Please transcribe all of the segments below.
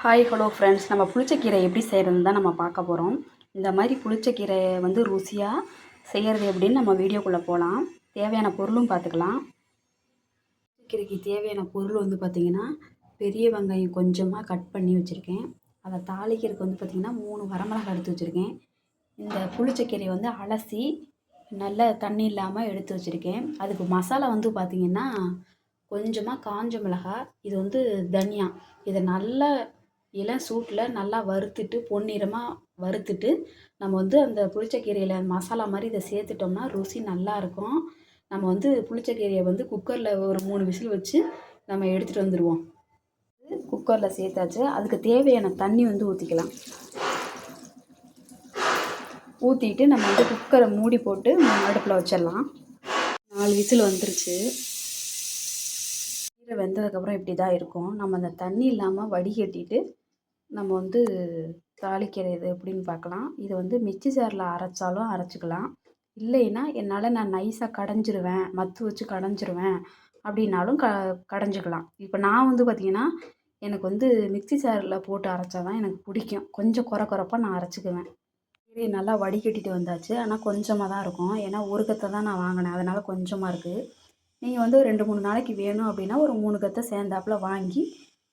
Hi hello friends, நம்ம புளிச்சக்கீரை எப்படி செய்கிறதுன்னு தான் நம்ம பார்க்க போகிறோம். இந்த மாதிரி புளிச்சக்கீரை ருசியாக செய்கிறது எப்படின்னு நம்ம வீடியோக்குள்ளே போகலாம். தேவையான பொருளும் பார்த்துக்கலாம். புளிச்சக்கீரைக்கு தேவையான பொருள் பார்த்திங்கன்னா, பெரிய வெங்காயம் கொஞ்சமாக கட் பண்ணி வச்சுருக்கேன். அதை தாளிக்கிறதுக்கு பார்த்திங்கன்னா 3 வரமிளகாய் எடுத்து வச்சுருக்கேன். இந்த புளிச்சக்கீரையை அலசி நல்ல தண்ணி இல்லாமல் எடுத்து வச்சுருக்கேன். அதுக்கு மசாலா பார்த்திங்கன்னா கொஞ்சமாக காஞ்ச மிளகாய், இது தனியா, இதை நல்லா இளம் சூட்டில் நல்லா வறுத்துட்டு பொன்னிறமாக வறுத்துட்டு நம்ம அந்த புளிச்சக்கீரையில் மசாலா மாதிரி இதை சேர்த்துட்டோம்னா ருசி நல்லாயிருக்கும். நம்ம புளிச்சக்கீரையை குக்கரில் ஒரு 3 விசில் வச்சு நம்ம எடுத்துகிட்டு வந்துடுவோம். குக்கரில் சேர்த்தாச்சு. அதுக்கு தேவையான தண்ணி ஊற்றிக்கலாம். ஊற்றிட்டு நம்ம குக்கரை மூடி போட்டு அடுப்பில் வச்சிடலாம். 4 விசில் வந்துருச்சு. கீரை வெந்ததுக்கப்புறம் இப்படி தான் இருக்கும். நம்ம அந்த தண்ணி இல்லாமல் வடிகட்டிட்டு நம்ம தாளிக்கிறது எப்படின்னு பார்க்கலாம். இதை மிக்ஸி ஜாரில் அரைச்சாலும் அரைச்சிக்கலாம். இல்லைன்னா நான் நைஸாக கடைஞ்சிருவேன், மத்து வச்சு கடைஞ்சிருவேன் அப்படின்னாலும் கடைஞ்சிக்கலாம். இப்போ நான் பார்த்திங்கன்னா எனக்கு மிக்ஸி ஜாரில் போட்டு அரைச்சா தான் எனக்கு பிடிக்கும். கொஞ்சம் கொரப்பாக நான் அரைச்சிக்குவேன். கீரையை நல்லா வடிகட்டிட்டு வந்தாச்சு. ஆனால் கொஞ்சமாக தான் இருக்கும். ஏன்னா ஒரு கத்தை தான் நான் வாங்கினேன், அதனால் கொஞ்சமாக இருக்குது. நீங்கள் 2-3 நாளைக்கு வேணும் அப்படின்னா ஒரு 3 கத்தை சேர்ந்தாப்பில் வாங்கி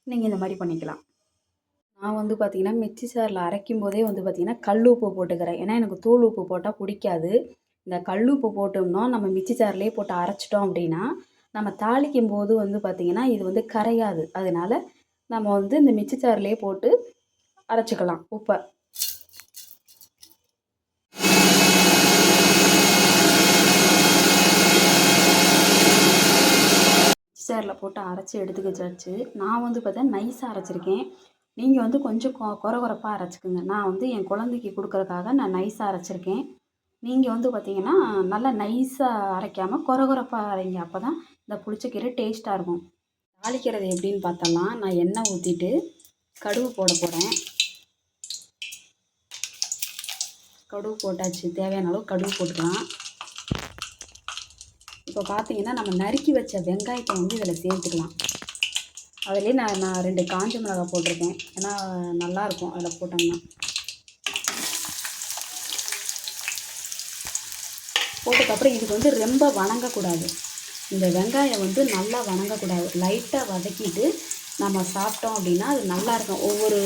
நீங்கள் இந்த மாதிரி பண்ணிக்கலாம். நான் பார்த்திங்கன்னா மிக்ஸி ஜாரில் அரைக்கும் போதே பார்த்திங்கன்னா கல் உப்பு போட்டுக்கிறேன். ஏன்னா எனக்கு தூள் உப்பு போட்டால் பிடிக்காது. இந்த கல் உப்பு போட்டோம்னா நம்ம மிக்ஸி ஜார்லேயே போட்டு அரைச்சிட்டோம் அப்படின்னா நம்ம தாளிக்கும் போது பார்த்திங்கன்னா இது கரையாது. அதனால் நம்ம இந்த மிக்ஸி ஜார்லேயே போட்டு அரைச்சிக்கலாம் உப்பை. மிக்ஸி ஜாரில் போட்டு அரைச்சி எடுத்துக்கிச்சாச்சு. நான் பார்த்தா நைஸாக அரைச்சிருக்கேன். நீங்கள் கொஞ்சம் கொரப்பாக அரைச்சிக்குங்க. நான் என் குழந்தைக்கு கொடுக்குறதுக்காக நான் நைஸாக அரைச்சிருக்கேன். நீங்கள் பார்த்திங்கன்னா நல்லா நைஸாக அரைக்காமல் கொரப்பாக அரைங்க. அப்போ தான் இந்த புளிச்சக்கீரை டேஸ்ட்டாக இருக்கும். தாளிக்கிறது எப்படின்னு பார்த்தலாம். நான் எண்ணெய் ஊற்றிட்டு கடுகு போட போகிறேன். கடுகு போட்டாச்சு. தேவையான அளவு கடுகு போட்டுக்கலாம். இப்போ பார்த்திங்கன்னா நம்ம நறுக்கி வச்ச வெங்காயத்தை இதில் சேர்த்துக்கலாம். அதிலே நான் 2 காஞ்ச மிளகாய் போட்டிருக்கேன். ஏன்னா நல்லாயிருக்கும் அதில் போட்டோம்னா. போட்டதுக்கப்புறம் இதுக்கு ரொம்ப வணங்கக்கூடாது. இந்த வெங்காயம் நல்லா வணங்கக்கூடாது. லைட்டாக வதக்கிட்டு நம்ம சாப்பிட்டோம் அப்படின்னா அது நல்லாயிருக்கும். ஒவ்வொரு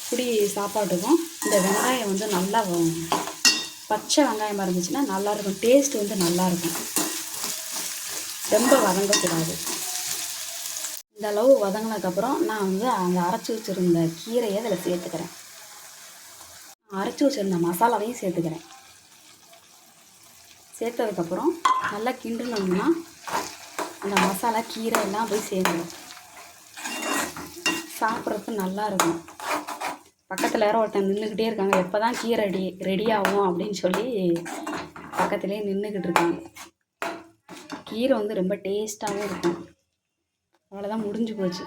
குடி சாப்பாட்டுக்கும் இந்த வெங்காயம் நல்லா பச்சை வெங்காயமாக இருந்துச்சுன்னா நல்லாயிருக்கும். டேஸ்ட் நல்லாயிருக்கும். ரொம்ப வதங்கக்கூடாது. இந்த அளவு வதங்கினதுக்கப்புறம் நான் அந்த அரைச்சி வச்சுருந்த கீரையை அதில் சேர்த்துக்கிறேன். அரைச்சி வச்சுருந்த மசாலாவையும் சேர்த்துக்கிறேன். சேர்த்ததுக்கப்புறம் நல்லா கிண்டுனோம்னா அந்த மசாலா கீரை எல்லாம் போய் சேர்ந்துடும். சாப்பிட்றதுக்கு நல்லாயிருக்கும். பக்கத்தில் யாரோ ஒருத்தன் நின்றுக்கிட்டே இருக்காங்க. எப்போ தான் கீரை ரெடி ஆகும் அப்படின்னு சொல்லி பக்கத்துலேயே நின்றுக்கிட்டு இருக்காங்க. கீரை ரொம்ப டேஸ்ட்டாகவும் இருக்கும். அவ்வளோதான், முடிஞ்சு போச்சு.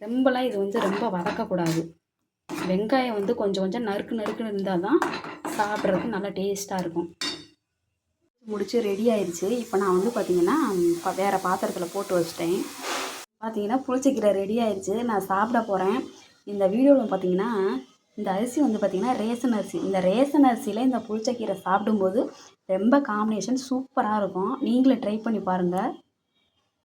ரொம்பலாம் இது ரொம்ப வதக்கக்கூடாது. வெங்காயம் கொஞ்சம் நறுக்குன்னு இருந்தால் தான் சாப்பிட்றதுக்கு நல்லா டேஸ்ட்டாக இருக்கும். முடிச்சு ரெடி ஆயிடுச்சு. இப்போ நான் பார்த்திங்கன்னா வேறு பாத்திரத்தில் போட்டு வச்சிட்டேன். பார்த்திங்கன்னா புளிச்சக்கீரை ரெடி ஆயிடுச்சு. நான் சாப்பிட போகிறேன். இந்த வீடியோவில் பார்த்திங்கன்னா இந்த அரிசி பார்த்திங்கன்னா ரேஷன் அரிசி. இந்த ரேஷன் அரிசியில் இந்த புளிச்சக்கீரை சாப்பிடும்போது ரொம்ப காம்பினேஷன் சூப்பராக இருக்கும். நீங்களே ட்ரை பண்ணி பாருங்கள்.